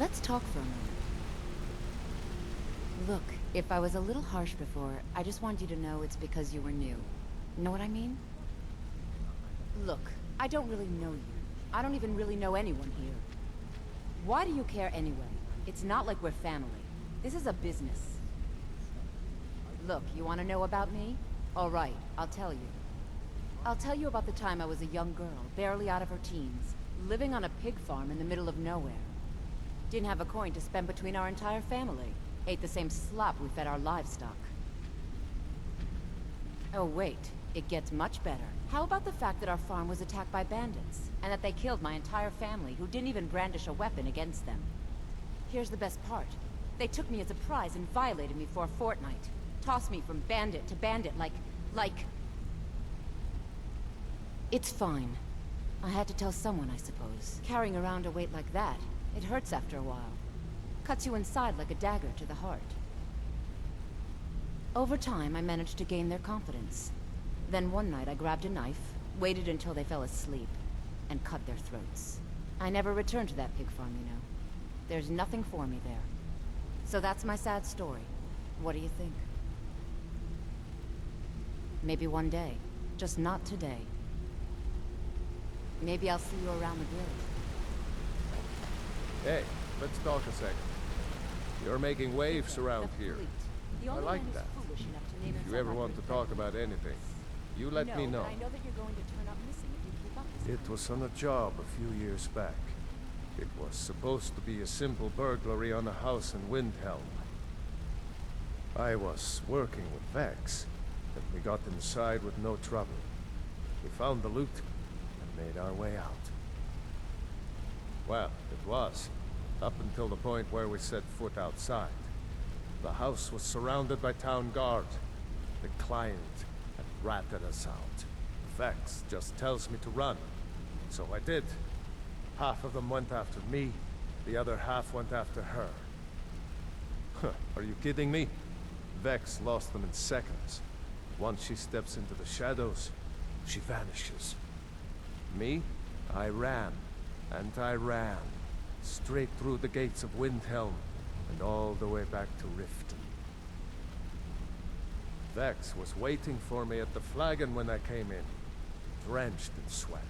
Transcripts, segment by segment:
Let's talk for a moment. Look, if I was a little harsh before, I just want you to know it's because you were new. Know what I mean? Look, I don't really know you. I don't even really know anyone here. Why do you care anyway? It's not like we're family. This is a business. Look, you want to know about me? All right, I'll tell you. I'll tell you about the time I was a young girl, barely out of her teens, living on a pig farm in the middle of nowhere. Didn't have a coin to spend between our entire family. Ate the same slop we fed our livestock. Oh wait, it gets much better. How about the fact that our farm was attacked by bandits, and that they killed my entire family who didn't even brandish a weapon against them? Here's the best part. They took me as a prize and violated me for a fortnight. Tossed me from bandit to bandit like... It's fine. I had to tell someone, I suppose. Carrying around a weight like that, it hurts after a while. Cuts you inside like a dagger to the heart. Over time, I managed to gain their confidence. Then one night I grabbed a knife, waited until they fell asleep, and cut their throats. I never returned to that pig farm, you know. There's nothing for me there. So that's my sad story. What do you think? Maybe one day. Just not today. Maybe I'll see you around the guild. Hey, let's talk a second. You're making waves around here. I like that. If you ever want to talk about anything, you let me know. I know that you're going to turn up missing if you keep up this It was on a job a few years back. It was supposed to be a simple burglary on a house in Windhelm. I was working with Vex, and we got inside with no trouble. We found the loot, and made our way out. Well, it was, up until the point where we set foot outside. The house was surrounded by town guard. The client had ratted us out. Vex just tells me to run. So I did. Half of them went after me, the other half went after her. Huh, are you kidding me? Vex lost them in seconds. Once she steps into the shadows, she vanishes. Me? I ran, and I ran. Straight through the gates of Windhelm, and all the way back to Riften. Vex was waiting for me at the flagon when I came in, drenched in sweat.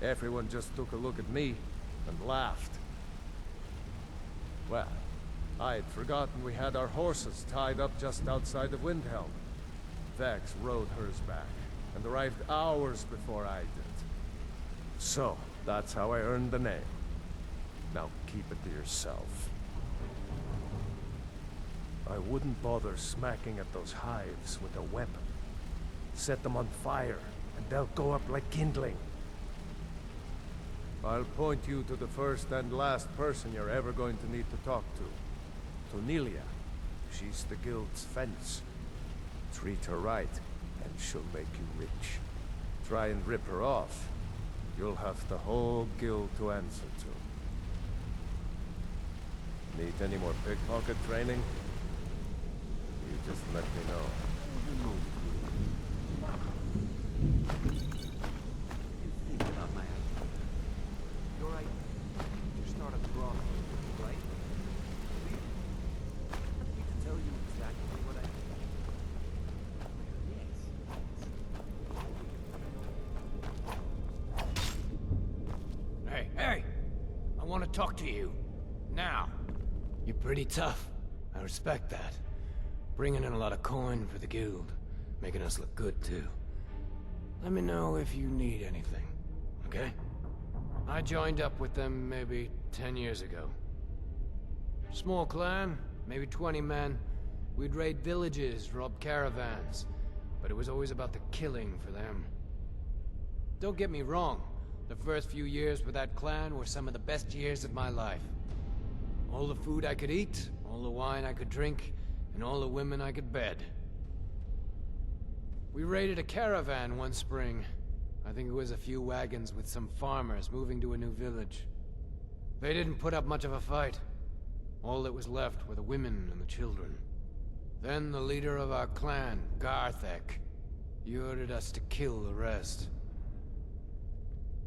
Everyone just took a look at me and laughed. Well, I had forgotten we had our horses tied up just outside of Windhelm. Vex rode hers back, and arrived hours before I did. So, that's how I earned the name. Now keep it to yourself. I wouldn't bother smacking at those hives with a weapon. Set them on fire, and they'll go up like kindling. I'll point you to the first and last person you're ever going to need to talk to. Nelia. She's the guild's fence. Treat her right, and she'll make you rich. Try and rip her off, you'll have the whole guild to answer to. Need any more pickpocket training? You just let me know. Think about my idea. Your idea to start a brothel, right? I need to tell you exactly what I think. Hey, hey! I want to talk to you. Now. You're pretty tough. I respect that. Bringing in a lot of coin for the guild. Making us look good, too. Let me know if you need anything, okay? I joined up with them maybe 10 years ago. Small clan, maybe 20 men. We'd raid villages, rob caravans. But it was always about the killing for them. Don't get me wrong. The first few years with that clan were some of the best years of my life. All the food I could eat, all the wine I could drink, and all the women I could bed. We raided a caravan one spring. I think it was a few wagons with some farmers moving to a new village. They didn't put up much of a fight. All that was left were the women and the children. Then the leader of our clan, Garthek, he ordered us to kill the rest.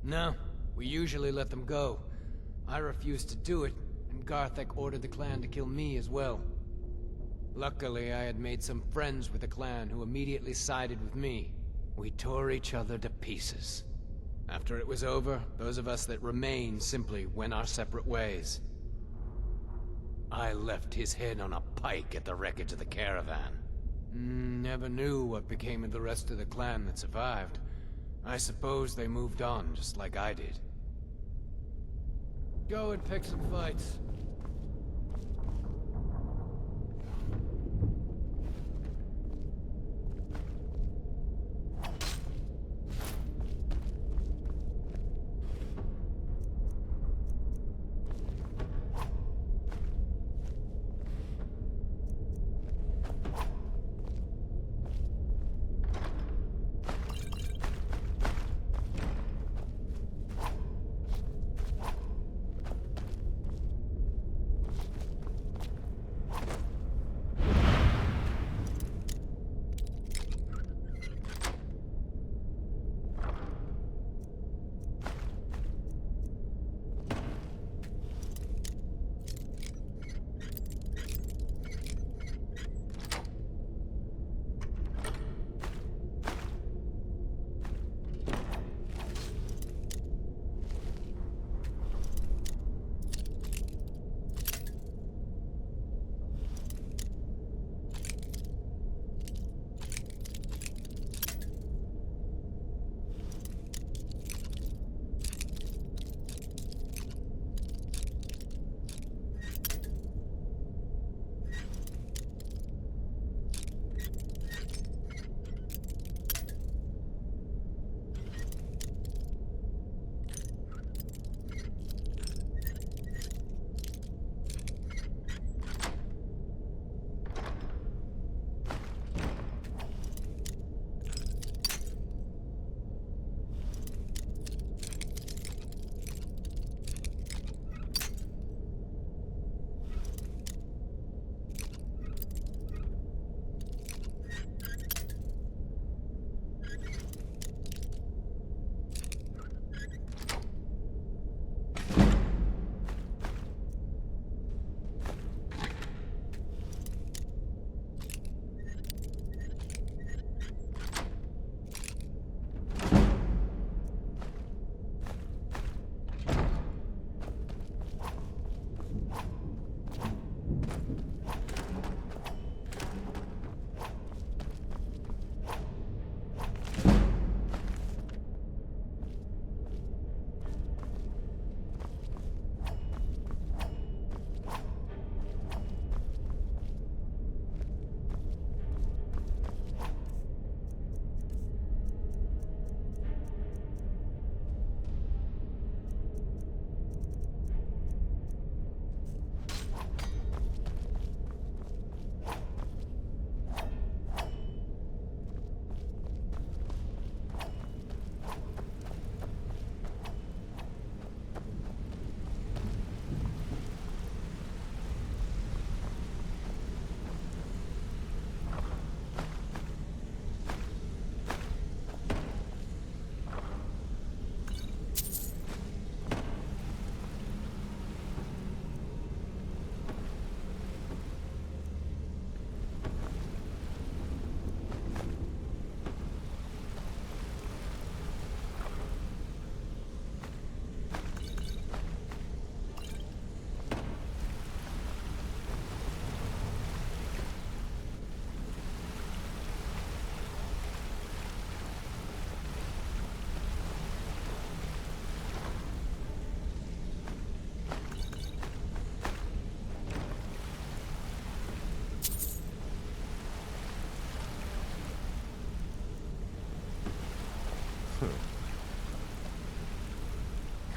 No, we usually let them go. I refused to do it, and Garthek ordered the clan to kill me as well. Luckily, I had made some friends with the clan who immediately sided with me. We tore each other to pieces. After it was over, those of us that remained simply went our separate ways. I left his head on a pike at the wreckage of the caravan. Never knew what became of the rest of the clan that survived. I suppose they moved on just like I did. Go and pick some fights.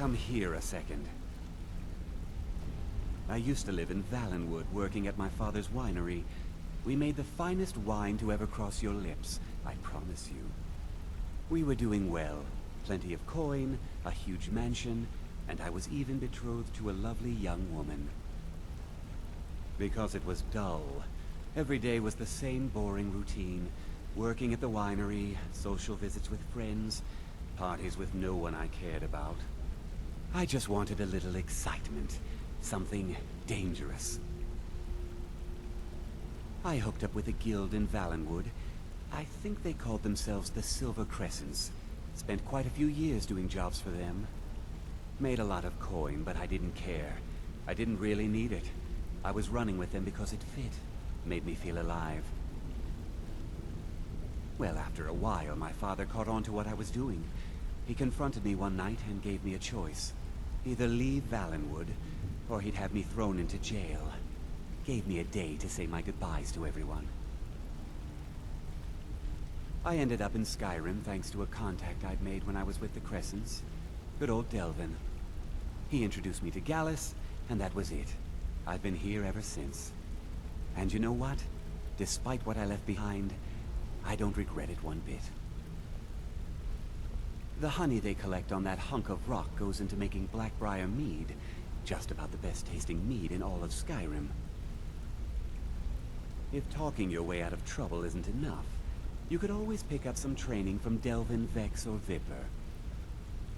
Come here a second. I used to live in Valenwood, working at my father's winery. We made the finest wine to ever cross your lips, I promise you. We were doing well. Plenty of coin, a huge mansion, and I was even betrothed to a lovely young woman. Because it was dull. Every day was the same boring routine. Working at the winery, social visits with friends, parties with no one I cared about. I just wanted a little excitement. Something dangerous. I hooked up with a guild in Valenwood. I think they called themselves the Silver Crescents. Spent quite a few years doing jobs for them. Made a lot of coin, but I didn't care. I didn't really need it. I was running with them because it fit. Made me feel alive. Well, after a while, my father caught on to what I was doing. He confronted me one night and gave me a choice. Either leave Valenwood, or he'd have me thrown into jail. Gave me a day to say my goodbyes to everyone. I ended up in Skyrim thanks to a contact I'd made when I was with the Crescents. Good old Delvin. He introduced me to Gallus, and that was it. I've been here ever since. And you know what? Despite what I left behind, I don't regret it one bit. The honey they collect on that hunk of rock goes into making Blackbriar mead. Just about the best tasting mead in all of Skyrim. If talking your way out of trouble isn't enough, you could always pick up some training from Delvin, Vex, or Viper.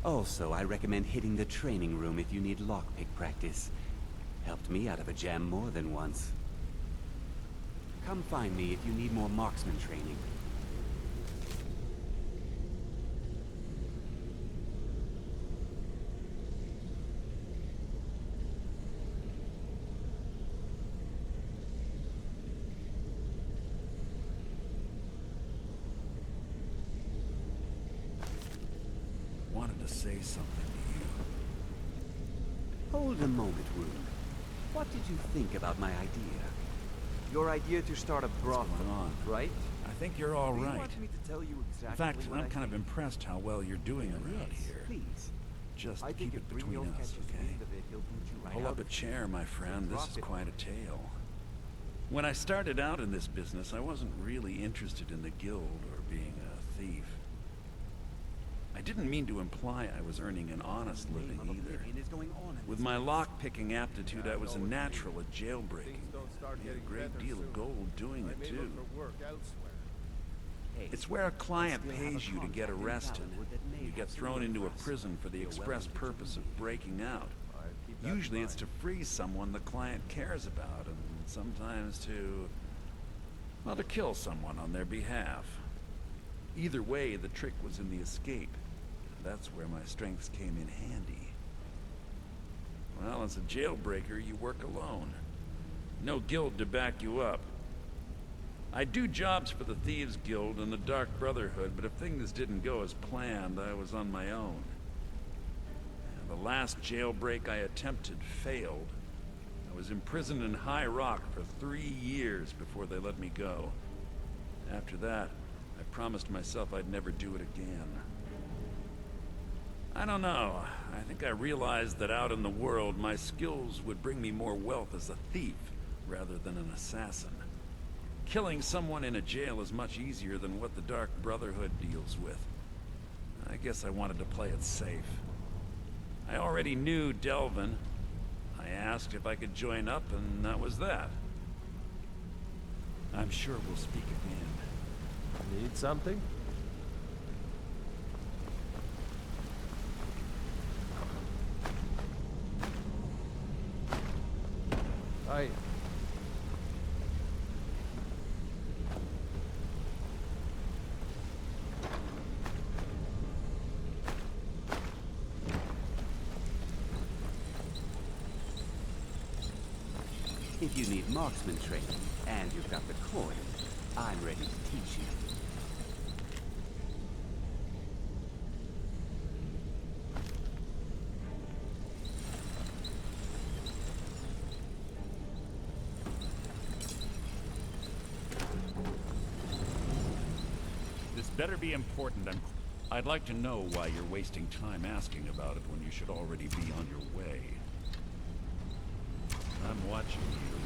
Also, I recommend hitting the training room if you need lockpick practice. Helped me out of a jam more than once. Come find me if you need more marksman training. Wanted to say something to you. Hold a moment, Rune. What did you think about my idea? Your idea to start a brothel, going on? right? I think you're all Do you right. want me to tell you exactly In fact, what I'm I kind of think? impressed how well you're doing around Yes, here. please. Just I think keep if it between Brio us, catches okay? wind of it, he'll boot you right Pull out up a of chair, my friend. This is Drop it. quite a tale. When I started out in this business, I wasn't really interested in the guild or being a thief. I didn't mean to imply I was earning an honest living either. With my lock-picking aptitude, I was a natural at jailbreaking. Made a great deal of gold doing it, too. It's where a client pays you to get arrested. You get thrown into a prison for the express purpose of breaking out. Usually it's to free someone the client cares about, and sometimes to... well, to kill someone on their behalf. Either way, the trick was in the escape. That's where my strengths came in handy. Well, as a jailbreaker, you work alone. No guild to back you up. I do jobs for the Thieves Guild and the Dark Brotherhood, but if things didn't go as planned, I was on my own. And the last jailbreak I attempted failed. I was imprisoned in High Rock for 3 years before they let me go. After that, I promised myself I'd never do it again. I don't know. I think I realized that out in the world, my skills would bring me more wealth as a thief rather than an assassin. Killing someone in a jail is much easier than what the Dark Brotherhood deals with. I guess I wanted to play it safe. I already knew Delvin. I asked if I could join up, and that was that. I'm sure we'll speak again. Need something? Hi. If you need marksman training, and you've got the coin, I'm ready to teach you. This better be important. I'd like to know why you're wasting time asking about it when you should already be on your way. I'm watching you.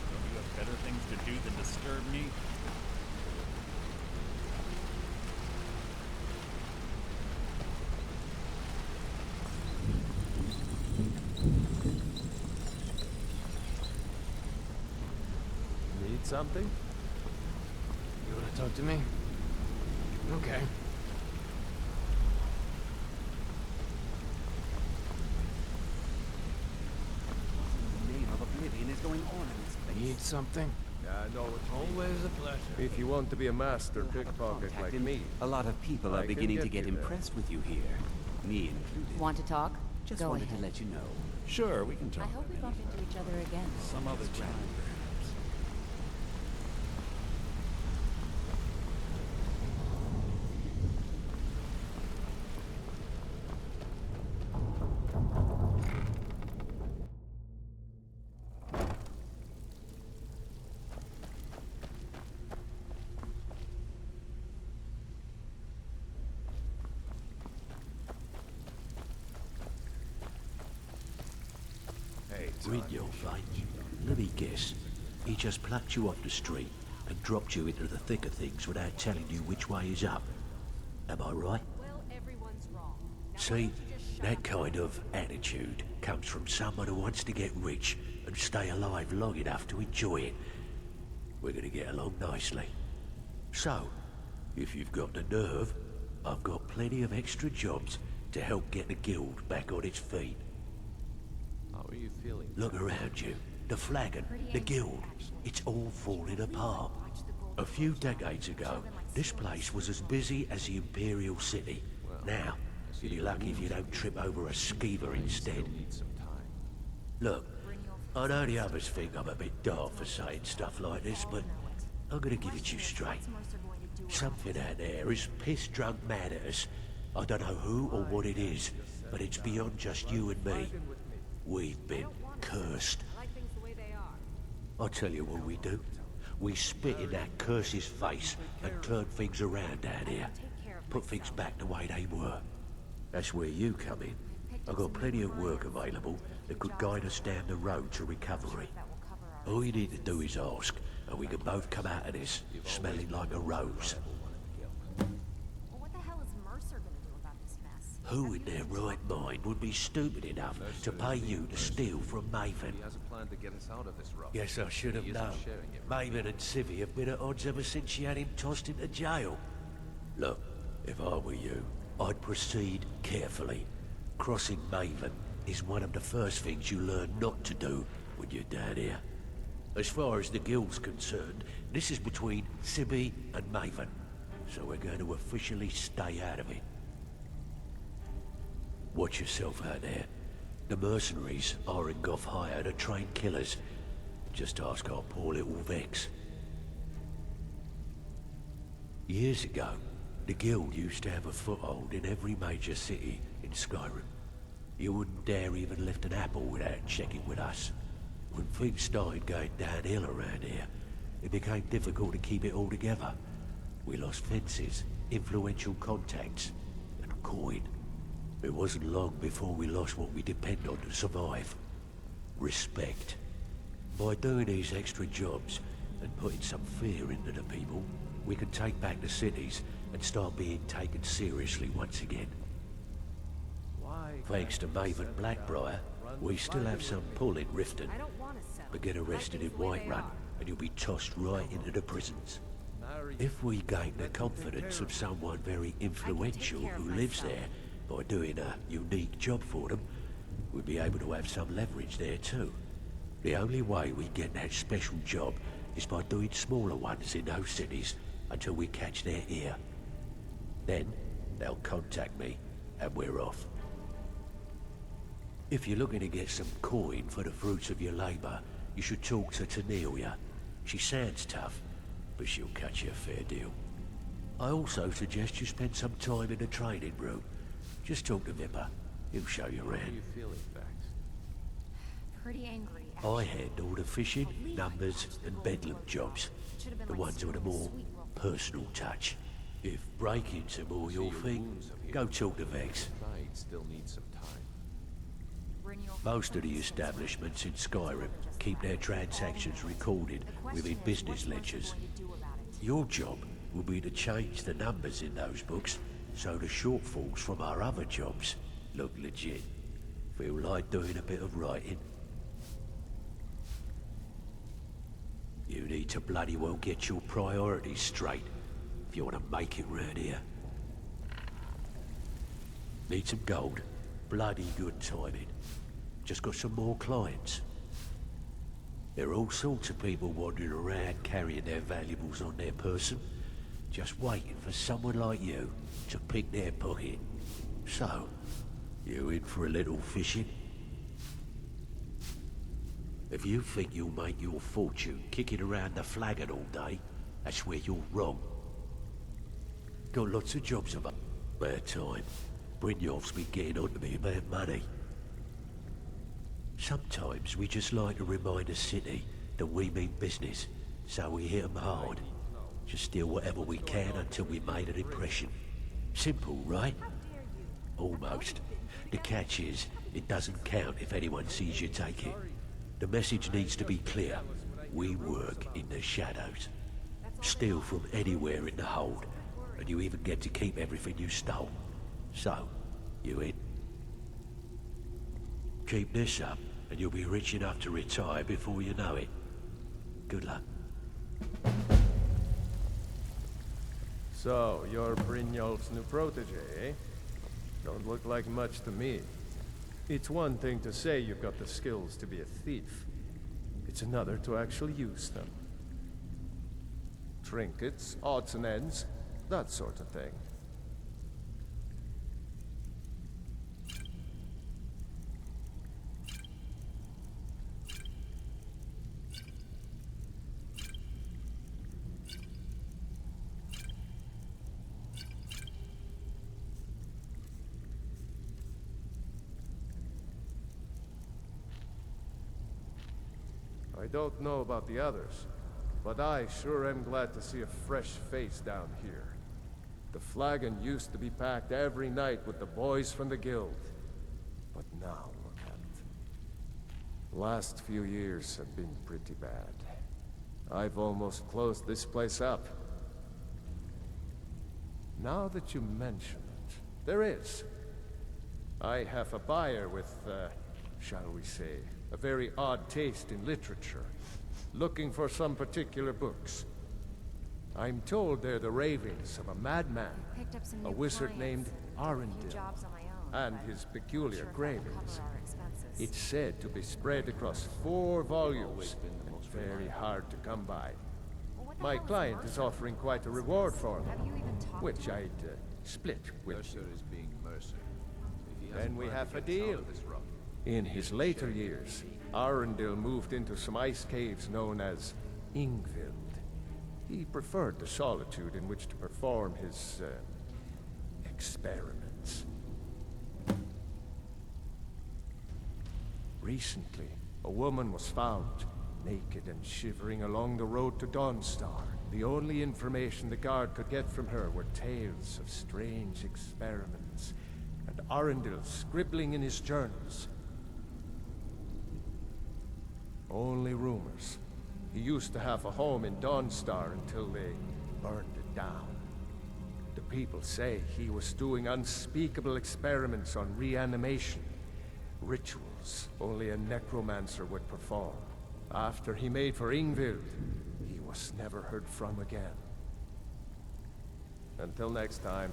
Don't you have better things to do than disturb me? Need something? You wanna talk to me? Okay. The name of oblivion is going on in this place. Need something? Yeah, I know what you mean. Always a pleasure. If you want to be a master You'll have a pickpocket contact like and me, A lot of people I are can beginning to get get you there. impressed with you here. Me included. Want to talk? Just Go wanted ahead. to let you know. Sure, we can I talk. hope we bump into each other again. Some other time, perhaps. Read your fate. Let me guess. He just plucked you off the street and dropped you into the thick of things without telling you which way is up. Am I right? Well, everyone's wrong. Now, why See, don't you just shut that up? kind of attitude comes from someone who wants to get rich and stay alive long enough to enjoy it. We're gonna get along nicely. So, if you've got the nerve, I've got plenty of extra jobs to help get the guild back on its feet. how are you feeling? Look around you. The flagon, the guild, it's all falling apart. A few decades ago, this place was as busy as the Imperial City. Now, you'll be lucky if you don't trip over a skeever instead. Need some time. Look, I know the others think I'm a bit daft for saying stuff like this, but I'm gonna give it to you straight. Something out there is piss-drunk mad at us. I don't know who or what it is, but it's beyond just you and me. We've been cursed. I like things the way they are. I'll tell you what we do. We spit in that curse's face and turn things around down here. Put things back the way they were. That's where you come in. I've got plenty of work available that could guide us down the road to recovery. All you need to do is ask, and we can both come out of this smelling like a rose. Well, what the hell is Mercer gonna do about this mess? Who in their right mind would be stupid enough to pay you to steal from Maven? He has a plan to get us out of this rough. Yes, I should have He isn't known. sharing it. Maven and Civvy have been at odds ever since she had him tossed into jail. Look, if I were you, I'd proceed carefully. Crossing Maven is one of the first things you learn not to do when you're down here. As far as the guild's concerned, this is between Civvy and Maven, so we're going to officially stay out of it. Watch yourself out there. The mercenaries Arengoff hired are trained killers. Just ask our poor little Vex. Years ago, the guild used to have a foothold in every major city in Skyrim. You wouldn't dare even lift an apple without checking with us. When things started going downhill around here, it became difficult to keep it all together. We lost fences, influential contacts, and coin. It wasn't long before we lost what we depend on to survive. Respect. By doing these extra jobs and putting some fear into the people, we can take back the cities and start being taken seriously once again. Why? Thanks to Maven Blackbriar, we still have some pull in Riften, I don't want to settle. but get arrested in I like things the way they Whiterun are. and you'll be tossed right into the prisons. Marry If we gain the confidence of someone very influential care of who lives myself. there by doing a unique job for them, we'll be able to have some leverage there too. The only way we get that special job is by doing smaller ones in those cities until we catch their ear. Then they'll contact me and we're off. If you're looking to get some coin for the fruits of your labor, you should talk to Tanelia. She sounds tough, but she'll cut you a fair deal. I also suggest you spend some time in the training room. Just talk to Vipper. He'll show you How are around. you feeling, Vex? Pretty angry. I handle the fishing, numbers, and bedlam jobs. The ones with a more personal touch. If break-ins are more your your thing, wounds have go healed. talk to Vex. Pride still needs some time. Most of the establishments in Skyrim keep their transactions recorded within business ledgers. Your job will be to change the numbers in those books so the shortfalls from our other jobs look legit. Feel like doing a bit of writing? You need to bloody well get your priorities straight if you want to make it round here. Need some gold? Bloody good timing. Just got some more clients. There are all sorts of people wandering around carrying their valuables on their person, just waiting for someone like you to pick their pocket. So, you in for a little fishing? If you think you'll make your fortune kicking around the flagon all day, that's where you're wrong. Got lots of jobs about. Bad time. Brynjolf's been getting on to me about money. Sometimes we just like to remind the city that we mean business, so we hit 'em hard. Just steal whatever we can until we made an impression. Simple, right? Almost. The catch is, it doesn't count if anyone sees you take it. The message needs to be clear. We work in the shadows. Steal from anywhere in the hold, and you even get to keep everything you stole. So, you in? Keep this up, and you'll be rich enough to retire before you know it. Good luck. So, you're Brynjolf's new protege, eh? Don't look like much to me. It's one thing to say you've got the skills to be a thief. It's another to actually use them. Trinkets, odds and ends, that sort of thing. I don't know about the others, but I sure am glad to see a fresh face down here. The flagon used to be packed every night with the boys from the guild. But now look at it. Last few years have been pretty bad. I've almost closed this place up. Now that you mention it, there is. I have a buyer with, shall we say, a very odd taste in literature, looking for some particular books. I'm told they're the ravings of a madman, Picked up some a new wizard clients. named Did a few Arundel, jobs on my own, and but his not peculiar sure if that will cravings. cover our expenses. It's said to be spread across 4 volumes, and very hard to come by. Well, what the My hell is client is Mercer? offering quite a reward for Have them, you even talked which to him? I'd split with you. Mercer is being Mercer. If he has Then we plan have to a get us out deal. of this rut, In his later years, Arundel moved into some ice caves known as Ingvild. He preferred the solitude in which to perform his, experiments. Recently, a woman was found, naked and shivering along the road to Dawnstar. The only information the guard could get from her were tales of strange experiments, and Arundel scribbling in his journals. Only rumors. He used to have a home in Dawnstar until they burned it down. The people say he was doing unspeakable experiments on reanimation. Rituals only a necromancer would perform. After he made for Ingvild, he was never heard from again. Until next time.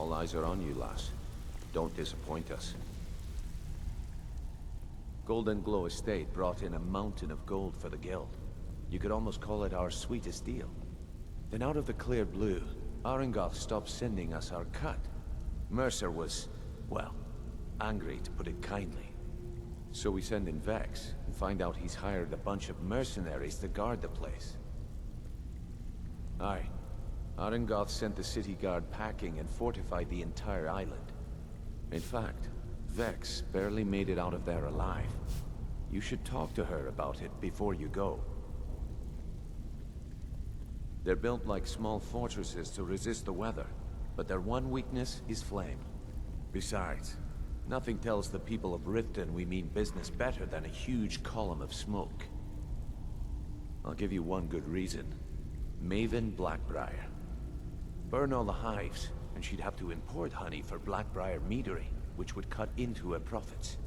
all eyes are on you, lass. Don't disappoint us. Golden Glow Estate brought in a mountain of gold for the guild. You could almost call it our sweetest deal. Then out of the clear blue, Arengoth stopped sending us our cut. Mercer was, well, angry to put it kindly. So we send in Vex and find out he's hired a bunch of mercenaries to guard the place. Aye, Arengoth sent the city guard packing and fortified the entire island. In fact, Vex barely made it out of there alive. You should talk to her about it before you go. They're built like small fortresses to resist the weather, but their one weakness is flame. Besides, nothing tells the people of Riften we mean business better than a huge column of smoke. I'll give you one good reason. Maven Blackbriar. Burn all the hives, and she'd have to import honey for Blackbriar meadery, which would cut into her profits.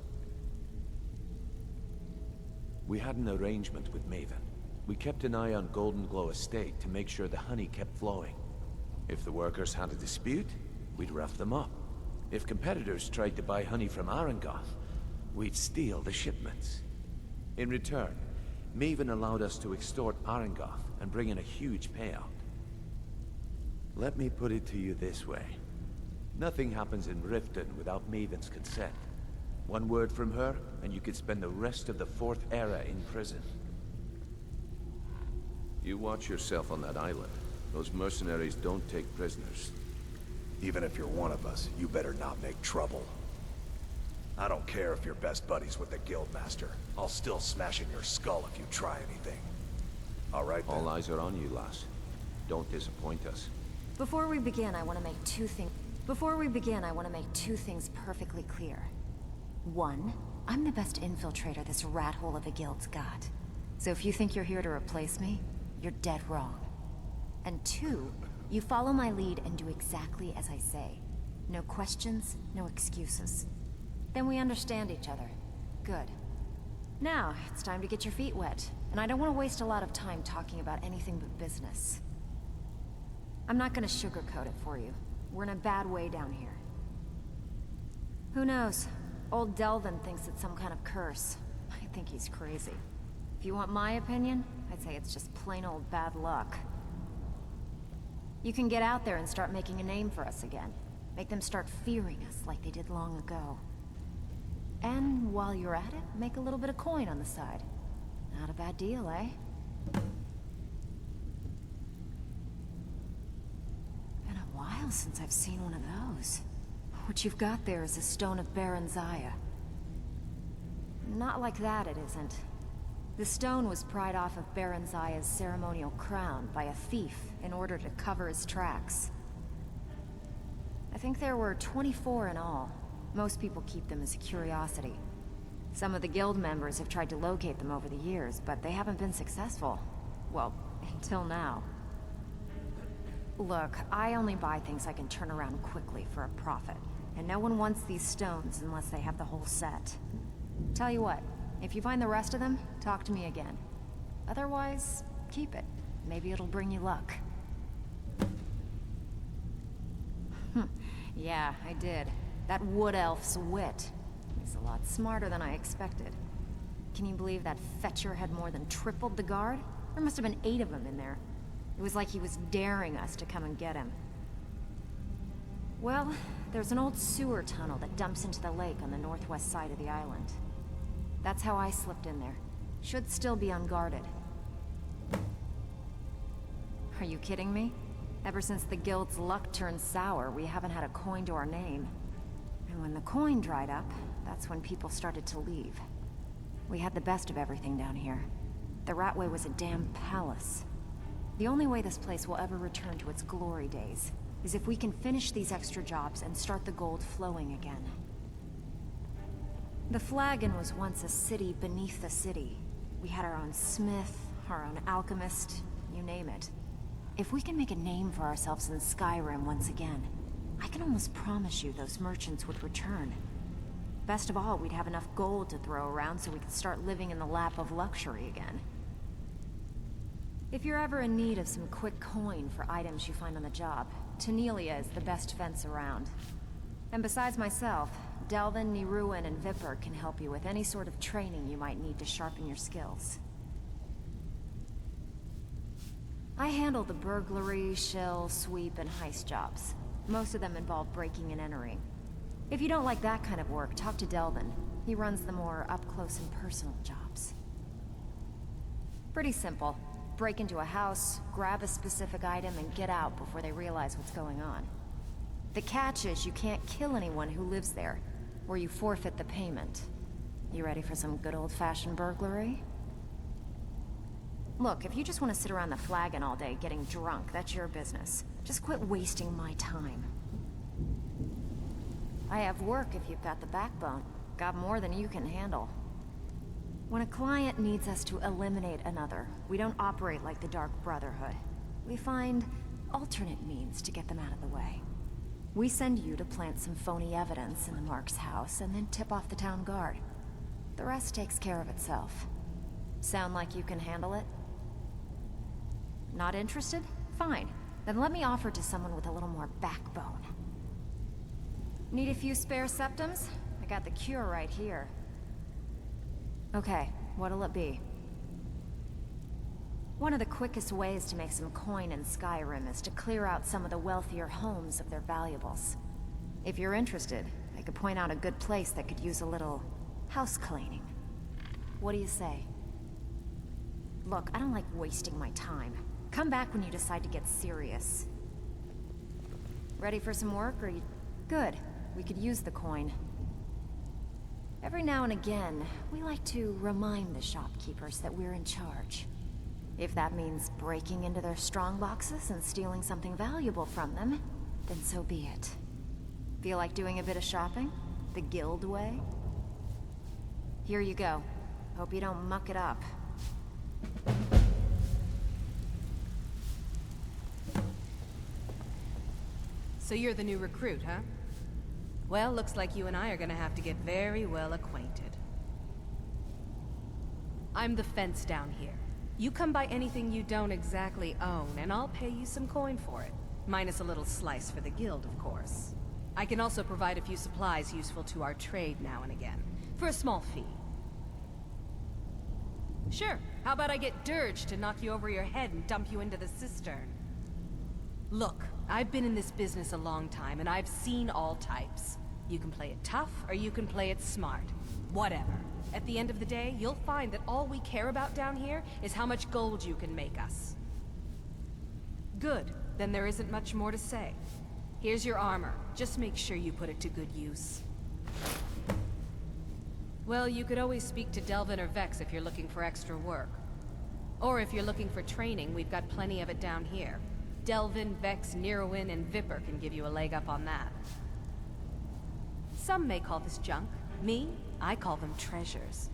We had an arrangement with Maven. We kept an eye on Golden Glow Estate to make sure the honey kept flowing. If the workers had a dispute, we'd rough them up. If competitors tried to buy honey from Arengoth, we'd steal the shipments. In return, Maven allowed us to extort Arengoth and bring in a huge payout. Let me put it to you this way. Nothing happens in Riften without Maven's consent. One word from her, and you could spend the rest of the Fourth Era in prison. You watch yourself on that island. Those mercenaries don't take prisoners. Even if you're one of us, you better not make trouble. I don't care if you're best buddies with the Guildmaster. I'll still smash in your skull if you try anything. All right, then. All eyes are on you, lass. Don't disappoint us. Before we begin, I want to make two things perfectly clear. One, I'm the best infiltrator this rat hole of a guild's got. So if you think you're here to replace me, you're dead wrong. And two, you follow my lead and do exactly as I say. No questions, no excuses. Then we understand each other. Good. Now, it's time to get your feet wet. And I don't want to waste a lot of time talking about anything but business. I'm not gonna sugarcoat it for you. We're in a bad way down here. Who knows? Old Delvin thinks it's some kind of curse. I think he's crazy. If you want my opinion, I'd say it's just plain old bad luck. You can get out there and start making a name for us again. Make them start fearing us like they did long ago. And while you're at it, make a little bit of coin on the side. Not a bad deal, eh? Been a while since I've seen one of those. What you've got there is a stone of Baron Zaya. Not like that, it isn't. The stone was pried off of Baron Zaya's ceremonial crown by a thief in order to cover his tracks. I think there were 24 in all. Most people keep them as a curiosity. Some of the guild members have tried to locate them over the years, but they haven't been successful. Well, until now. Look, I only buy things I can turn around quickly for a profit. And no one wants these stones unless they have the whole set. Tell you what, if you find the rest of them, talk to me again. Otherwise, keep it. Maybe it'll bring you luck. Yeah, I did. That wood elf's wit. He's a lot smarter than I expected. Can you believe that fetcher had more than tripled the guard? There must have been 8 of them in there. It was like he was daring us to come and get him. Well, there's an old sewer tunnel that dumps into the lake on the northwest side of the island. That's how I slipped in there. Should still be unguarded. Are you kidding me? Ever since the guild's luck turned sour, we haven't had a coin to our name. And when the coin dried up, that's when people started to leave. We had the best of everything down here. The Ratway was a damn palace. The only way this place will ever return to its glory days is if we can finish these extra jobs and start the gold flowing again. The Flagon was once a city beneath the city. We had our own smith, our own alchemist, you name it. If we can make a name for ourselves in Skyrim once again, I can almost promise you those merchants would return. Best of all, we'd have enough gold to throw around so we could start living in the lap of luxury again. If you're ever in need of some quick coin for items you find on the job, Tanelia is the best fence around. And besides myself, Delvin, Niruin, and Vipper can help you with any sort of training you might need to sharpen your skills. I handle the burglary, shell, sweep, and heist jobs. Most of them involve breaking and entering. If you don't like that kind of work, talk to Delvin. He runs the more up-close and personal jobs. Pretty simple. break into a house, grab a specific item, and get out before they realize what's going on. The catch is you can't kill anyone who lives there, or you forfeit the payment. You ready for some good old-fashioned burglary? Look, if you just want to sit around the flagon all day getting drunk, that's your business. Just quit wasting my time. I have work if you've got the backbone. Got more than you can handle. When a client needs us to eliminate another, we don't operate like the Dark Brotherhood. We find alternate means to get them out of the way. We send you to plant some phony evidence in the Mark's house and then tip off the town guard. The rest takes care of itself. Sound like you can handle it? Not interested? Fine. Then let me offer to someone with a little more backbone. Need a few spare septums? I got the cure right here. Okay, what'll it be? One of the quickest ways to make some coin in Skyrim is to clear out some of the wealthier homes of their valuables. If you're interested, I could point out a good place that could use a little house cleaning. What do you say? Look, I don't like wasting my time. Come back when you decide to get serious. Ready for some work, or you... Good. We could use the coin. Every now and again, we like to remind the shopkeepers that we're in charge. If that means breaking into their strongboxes and stealing something valuable from them, then so be it. Feel like doing a bit of shopping? The guild way? Here you go. Hope you don't muck it up. So you're the new recruit, huh? Well, looks like you and I are gonna have to get very well acquainted. I'm the fence down here. You come by anything you don't exactly own, and I'll pay you some coin for it. Minus a little slice for the guild, of course. I can also provide a few supplies useful to our trade now and again, for a small fee. Sure, how about I get Dirge to knock you over your head and dump you into the cistern? Look, I've been in this business a long time, and I've seen all types. You can play it tough, or you can play it smart. Whatever. At the end of the day, you'll find that all we care about down here is how much gold you can make us. Good. Then there isn't much more to say. Here's your armor. Just make sure you put it to good use. Well, you could always speak to Delvin or Vex if you're looking for extra work. Or if you're looking for training, we've got plenty of it down here. Delvin, Vex, Neroin, and Viper can give you a leg up on that. Some may call this junk. Me, I call them treasures.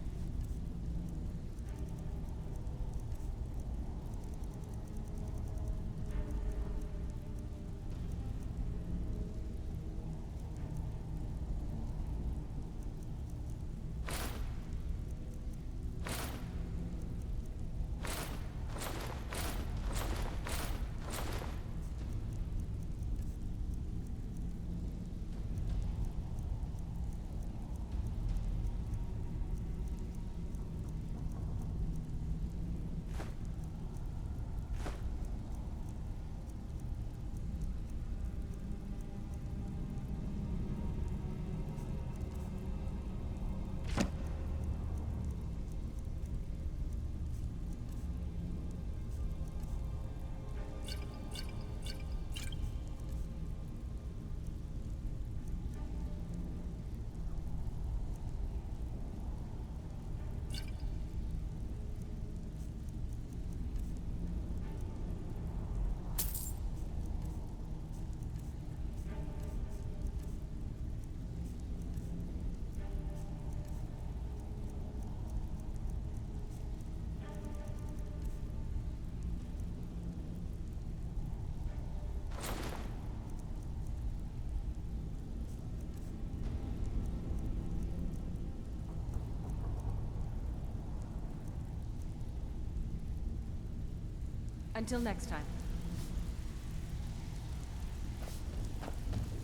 Until next time.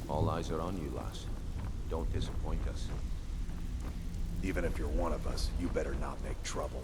All eyes are on you, lass. Don't disappoint us. Even if you're one of us, you better not make trouble.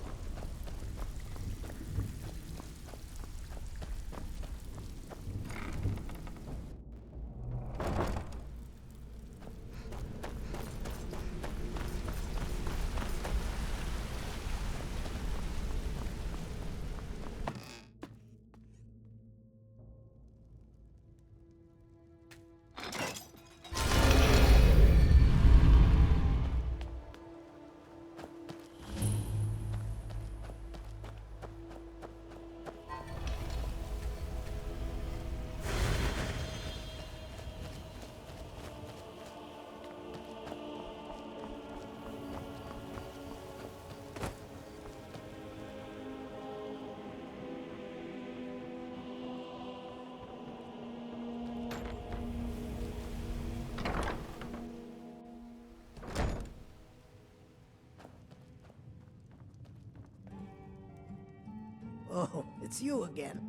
it's you again.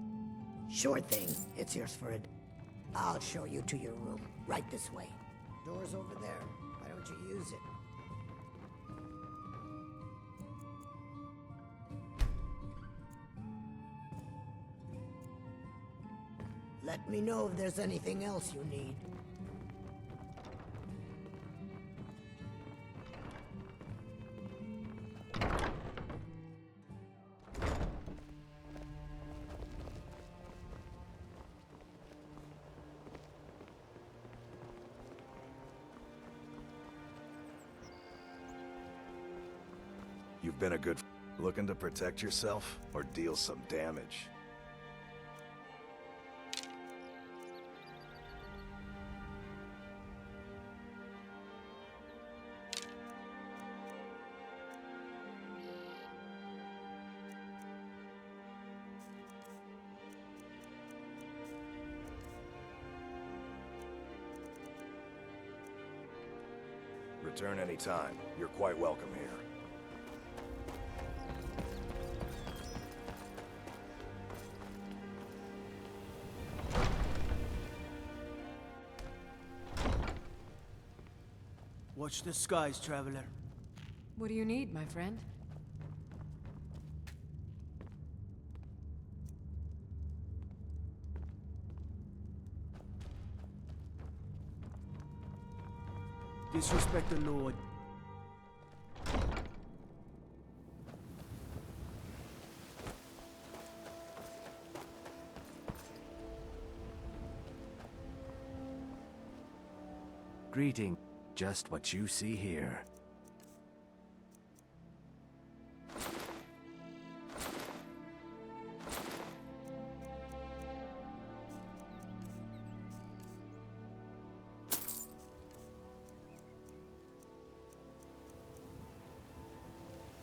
Sure thing. It's yours for it. I'll show you to your room. Right this way. Door's over there. Why don't you use it? Let me know if there's anything else you need. You've been a good looking to protect yourself or deal some damage. Return anytime. You're quite welcome here. Watch the skies, traveler. What do you need, my friend? Disrespect the Lord. Greeting. Just what you see here.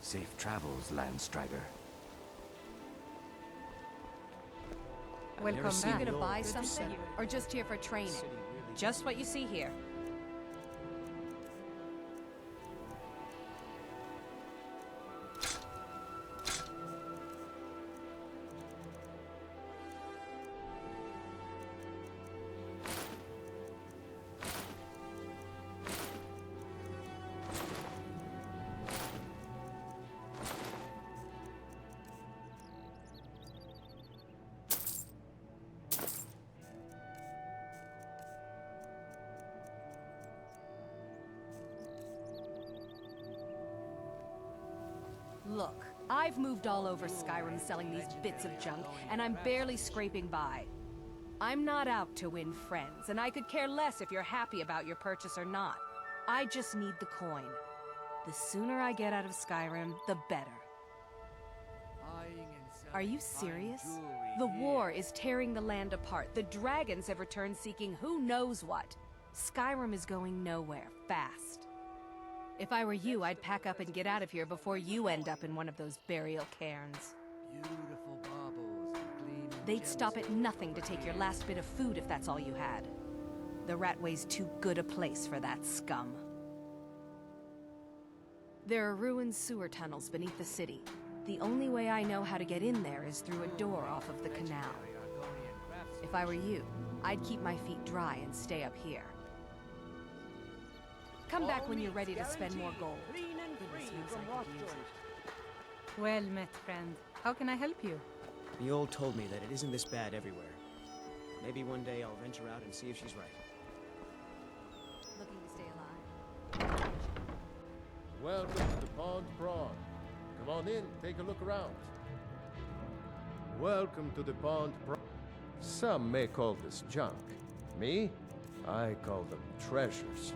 Safe travels, Landstrider. Welcome back. You gonna buy something, or just here for training? Just what you see here. Look, I've moved all over Skyrim selling these bits of junk, and I'm barely scraping by. I'm not out to win friends, and I could care less if you're happy about your purchase or not. I just need the coin. The sooner I get out of Skyrim, the better. Are you serious? The war is tearing the land apart. The dragons have returned seeking who knows what. Skyrim is going nowhere, fast. If I were you, I'd pack up and get out of here before you end up in one of those burial cairns. Beautiful baubles, gleaming They'd stop at nothing to take your last bit of food if that's all you had. The Ratway's too good a place for that scum. There are ruined sewer tunnels beneath the city. The only way I know how to get in there is through a door off of the canal. If I were you, I'd keep my feet dry and stay up here. Come back when you're ready to spend more gold. Goodness knows I could use it. Well met, friend. How can I help you? The old told me that it isn't this bad everywhere. Maybe one day I'll venture out and see if she's right. Looking to stay alive? Welcome to the Pond Prawn. Come on in, take a look around. Welcome to the Pond Prawn. Some may call this junk. Me? I call them treasures.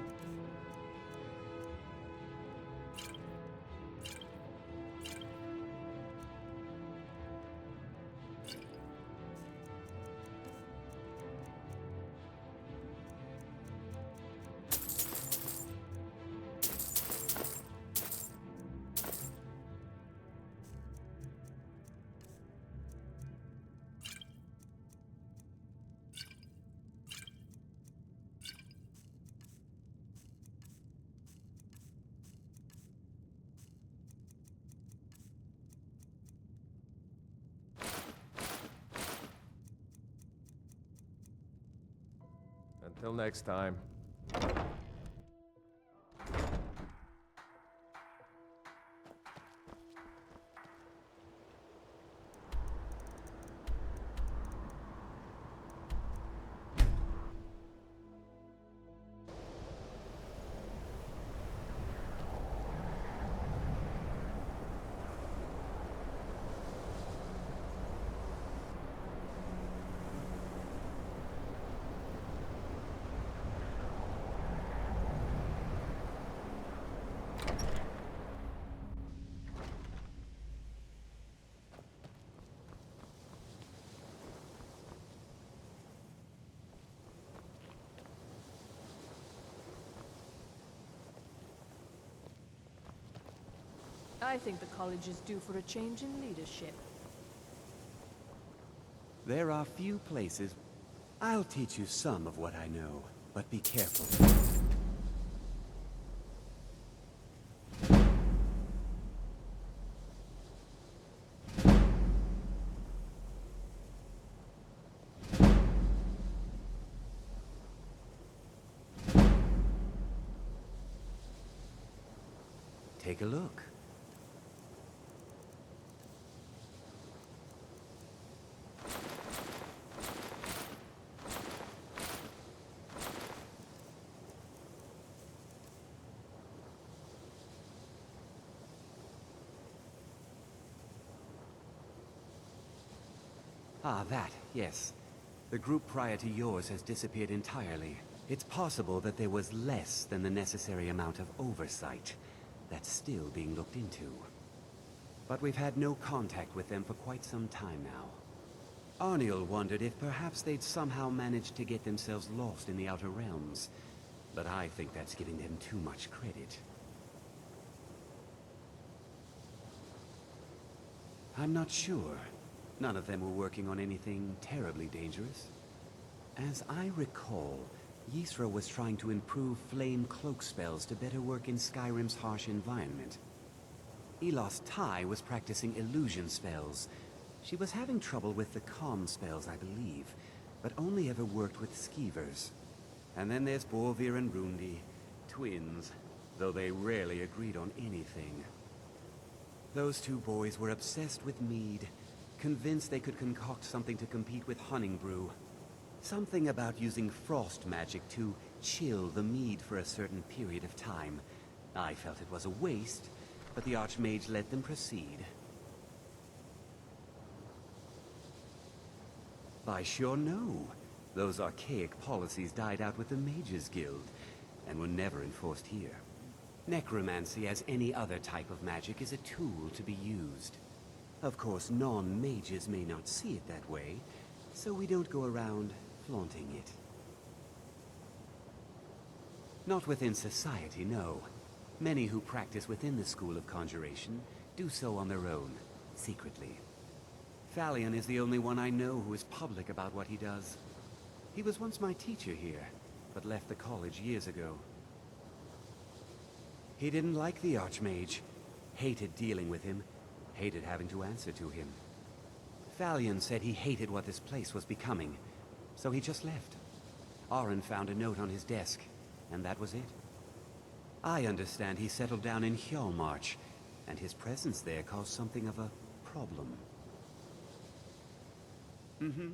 Until next time. I think the college is due for a change in leadership. There are few places. I'll teach you some of what I know, but be careful. Take a look. Ah, that, yes. The group prior to yours has disappeared entirely. It's possible that there was less than the necessary amount of oversight. That's still being looked into. But we've had no contact with them for quite some time now. Arniel wondered if perhaps they'd somehow managed to get themselves lost in the Outer Realms. But I think that's giving them too much credit. I'm not sure. None of them were working on anything terribly dangerous. As I recall, Ysra was trying to improve flame cloak spells to better work in Skyrim's harsh environment. Elos Tai was practicing illusion spells. She was having trouble with the calm spells, I believe, but only ever worked with skeevers. And then there's Borvir and Rundi, twins, though they rarely agreed on anything. Those two boys were obsessed with mead, convinced they could concoct something to compete with Honningbrew. Something about using frost magic to chill the mead for a certain period of time. I felt it was a waste, but the Archmage let them proceed. I sure know. Those archaic policies died out with the Mages Guild, and were never enforced here. Necromancy, as any other type of magic, is a tool to be used. Of course, non-mages may not see it that way, so we don't go around flaunting it. Not within society, no. Many who practice within the School of Conjuration do so on their own, secretly. Thalion is the only one I know who is public about what he does. He was once my teacher here, but left the college years ago. He didn't like the Archmage, hated dealing with him, hated having to answer to him. Thalion said he hated what this place was becoming, so he just left. Arin found a note on his desk, and that was it. I understand he settled down in Hjalmarch, and his presence there caused something of a problem. Mm-hmm.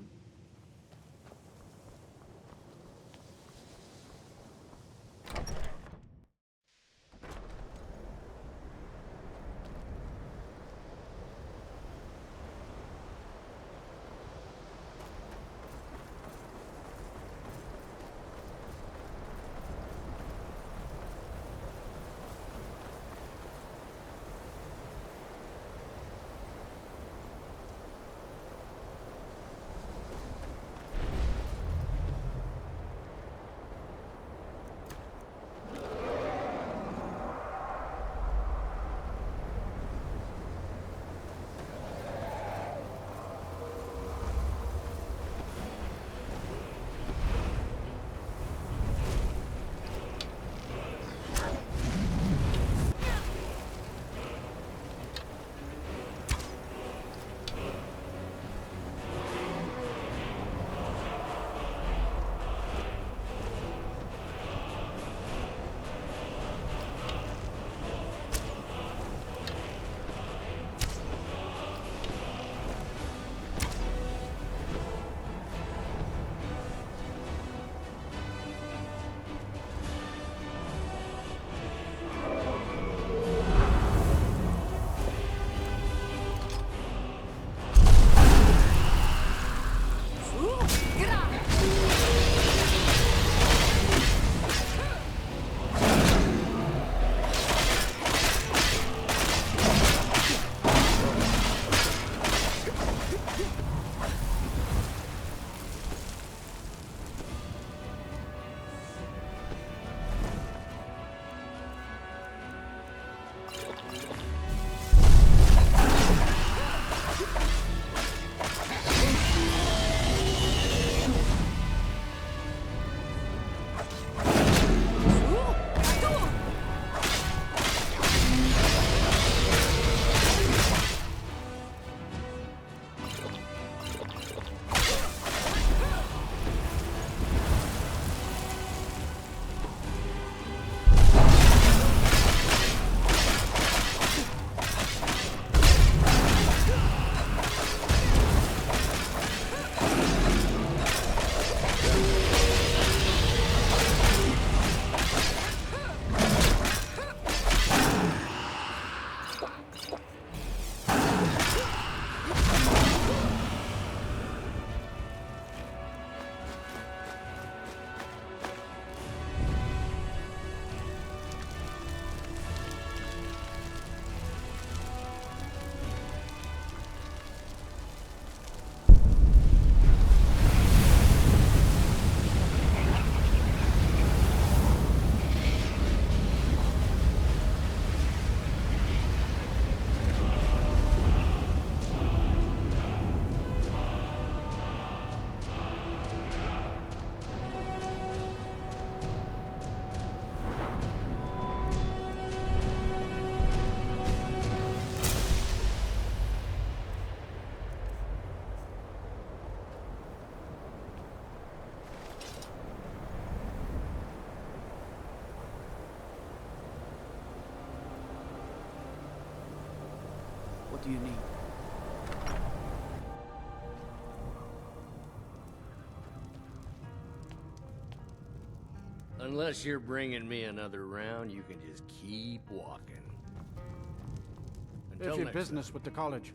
What do you need? Unless you're bringing me another round, you can just keep walking. Until If your next business with the college.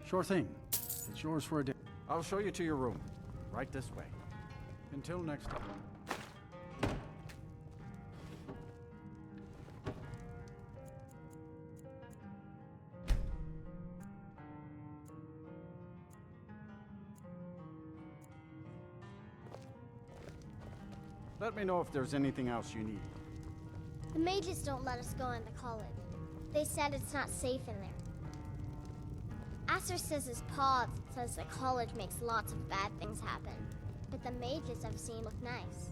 Sure thing. It's yours for a day. I'll show you to your room. Right this way. Until next time. Let me know if there's anything else you need. The mages don't let us go into college. They said it's not safe in there. Aster says his pa says the college makes lots of bad things happen, but the mages I've seen look nice.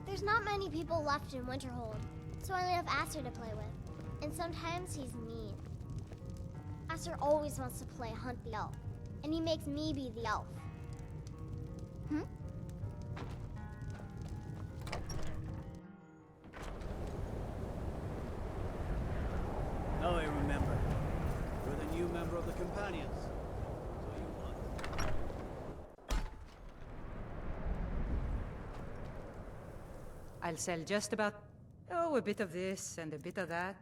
There's not many people left in Winterhold, so I only have Aster to play with, and sometimes he's mean. Aster always wants to play Hunt the Elf, and he makes me be the elf. Now I remember. You're the new member of the Companions. So you want? I'll sell just about, a bit of this and a bit of that.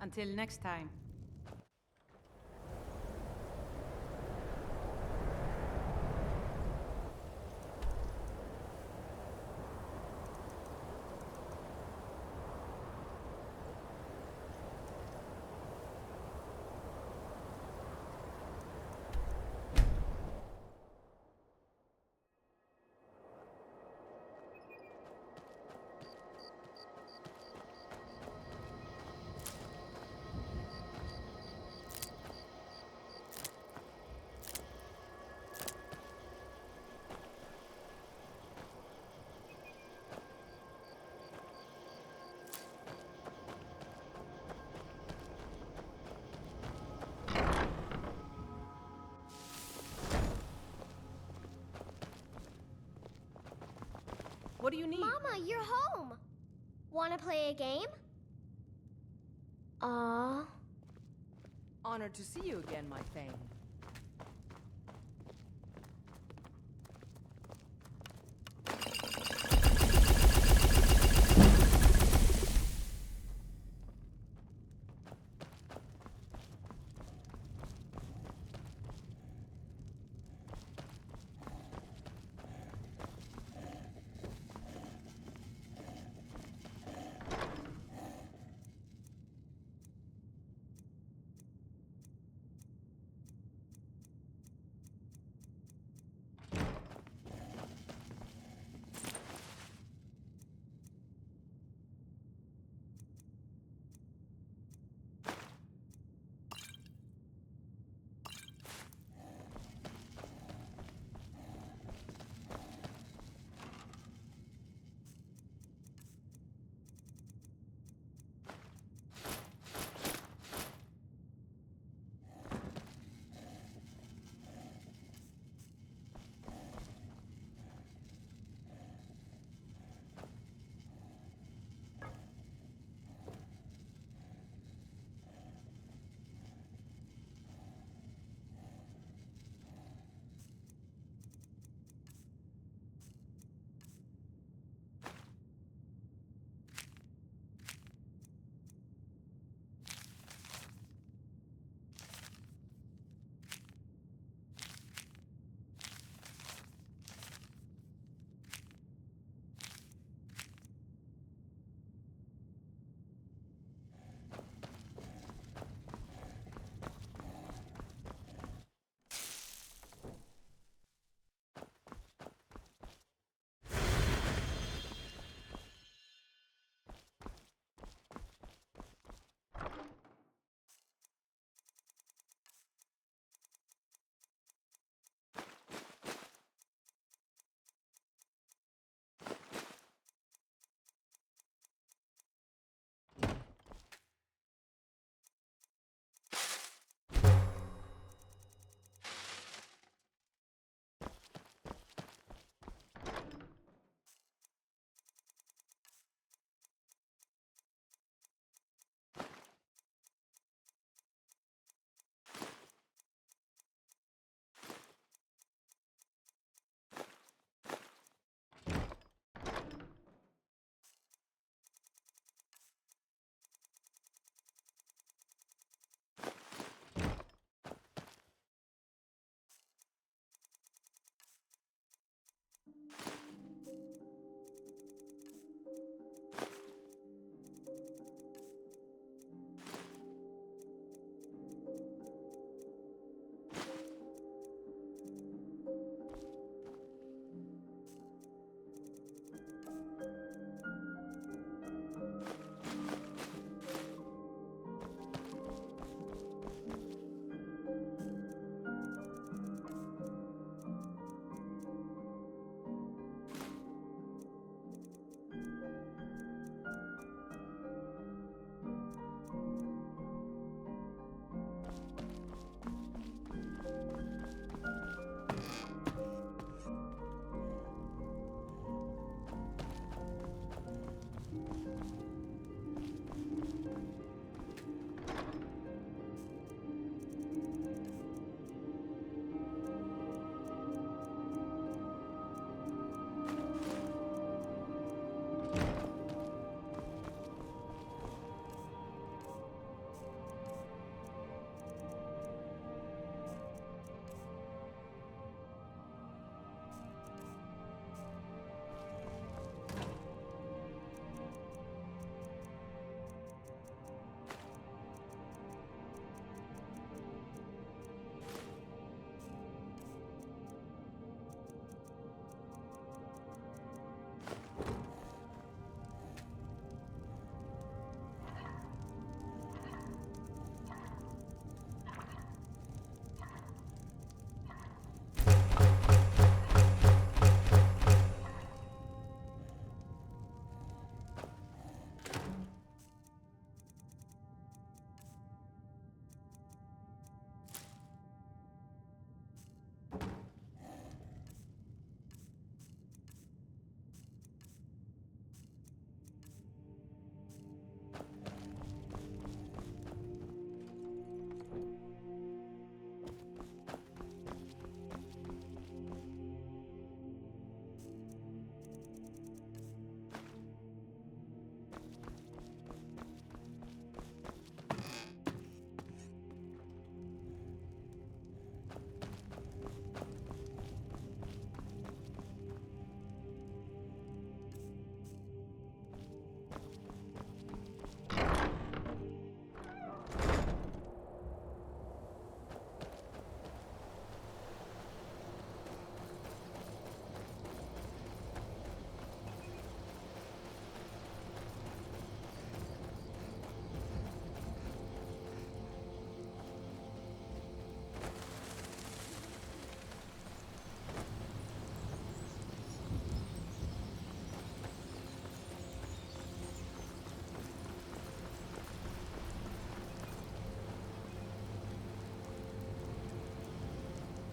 Until next time. What do you need? Mama, you're home. Want to play a game? Aww. Honored to see you again, my Thane.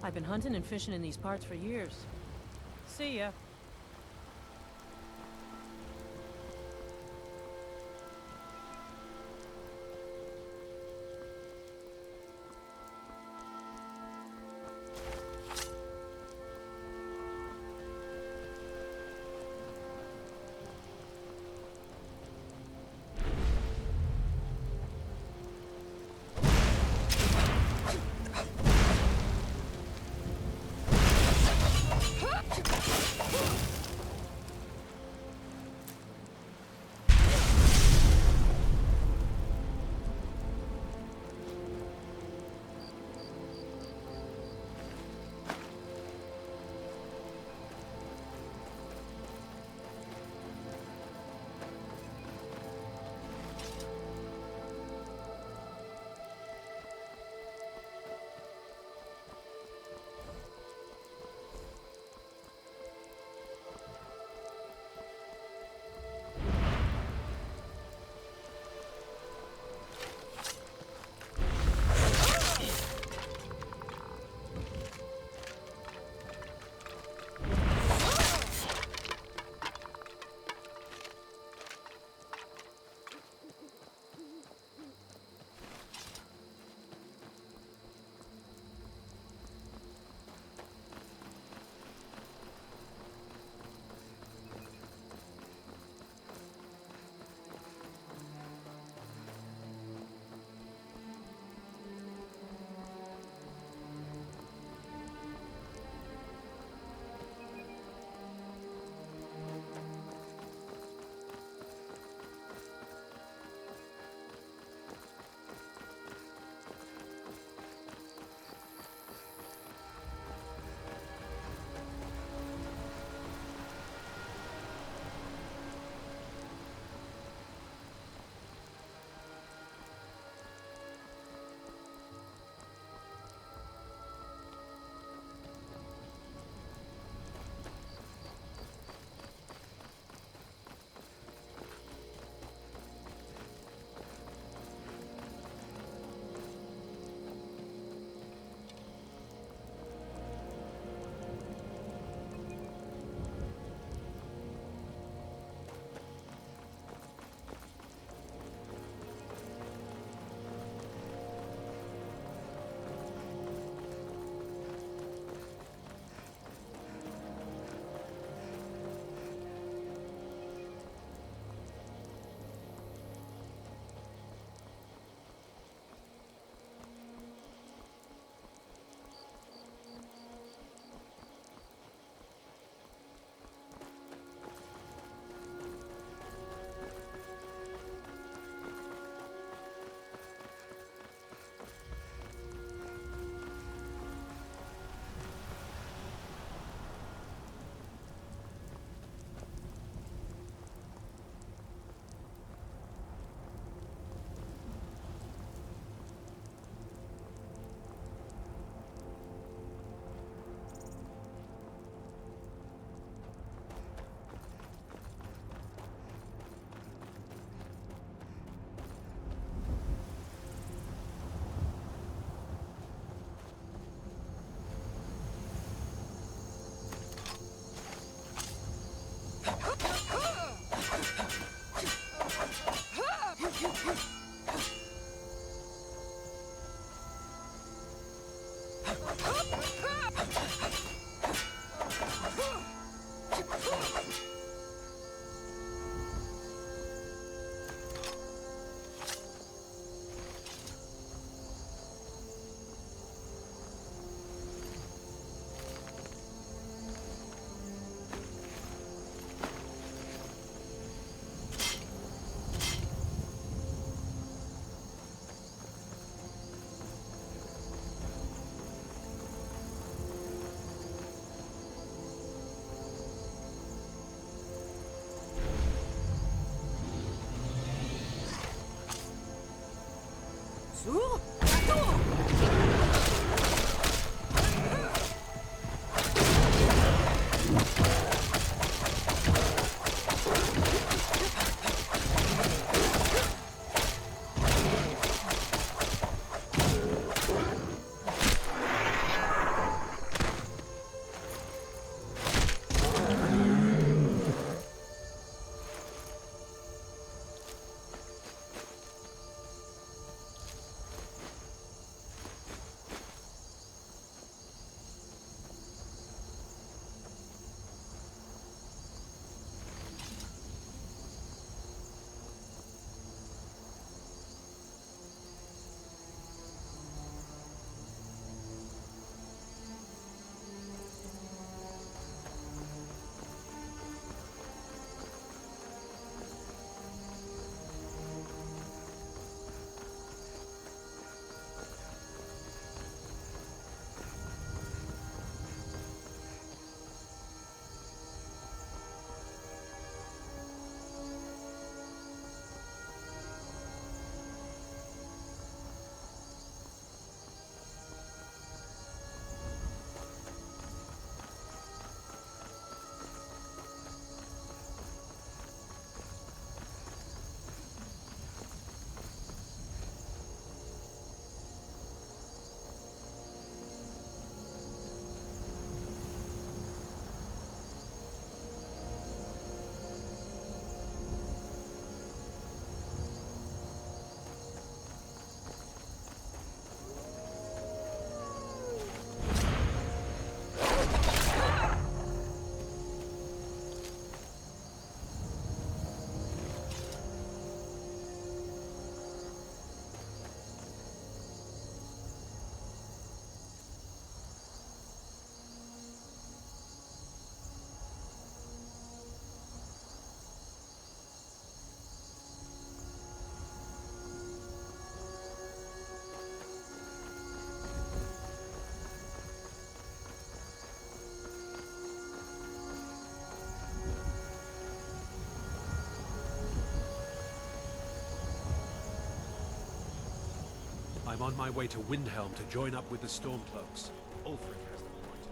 I've been hunting and fishing in these parts for years. See ya. I'm on my way to Windhelm to join up with the Stormcloaks. Ulfric has them appointed.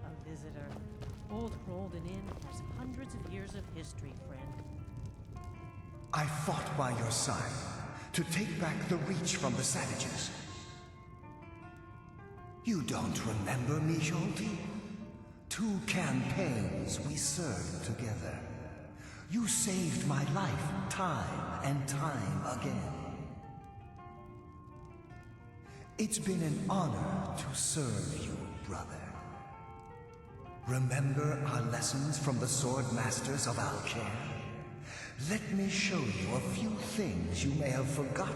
A visitor. Old Rolden Inn has hundreds of years of history, friend. I fought by your side to take back the Reach from the Savages. You don't remember me, Hjalti? 2 campaigns we served together. You saved my life time and time again. It's been an honor to serve you, brother. Remember our lessons from the Sword Masters of Alcair? Let me show you a few things you may have forgotten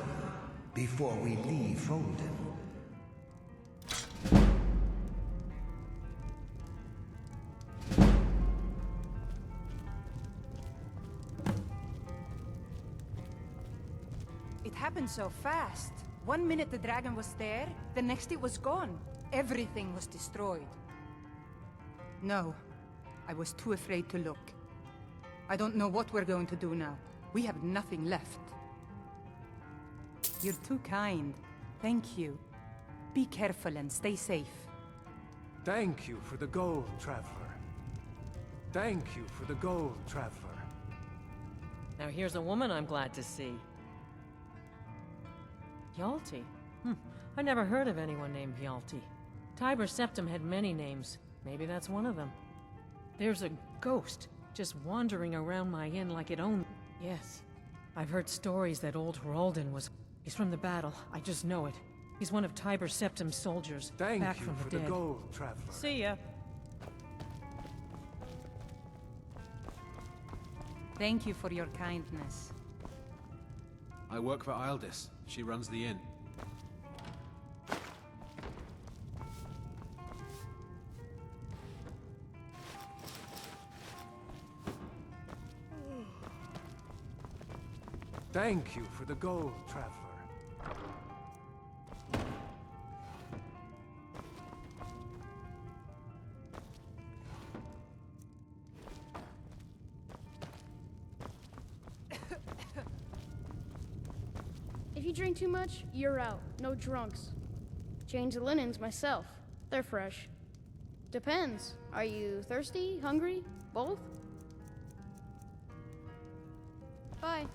before we leave Rolden. It happened so fast. 1 minute the dragon was there, the next it was gone. Everything was destroyed. No, I was too afraid to look. I don't know what we're going to do now. We have nothing left. You're too kind. Thank you. Be careful and stay safe. Thank you for the gold, traveler. Thank you for the gold, traveler. Now here's a woman I'm glad to see. Hjalti? I never heard of anyone named Hjalti. Tiber Septim had many names. Maybe that's one of them. There's a ghost just wandering around my inn like it owned... Yes. I've heard stories that old Hroldan was... He's from the battle. I just know it. He's one of Tiber Septim's soldiers, Thank back you from for the the dead. gold, traveler. See ya. Thank you for your kindness. I work for Ildis. She runs the inn. Thank you for the gold, traveler. If you drink too much, you're out. No drunks. Change the linens myself. They're fresh. Depends. Are you thirsty? Hungry? Both? Bye.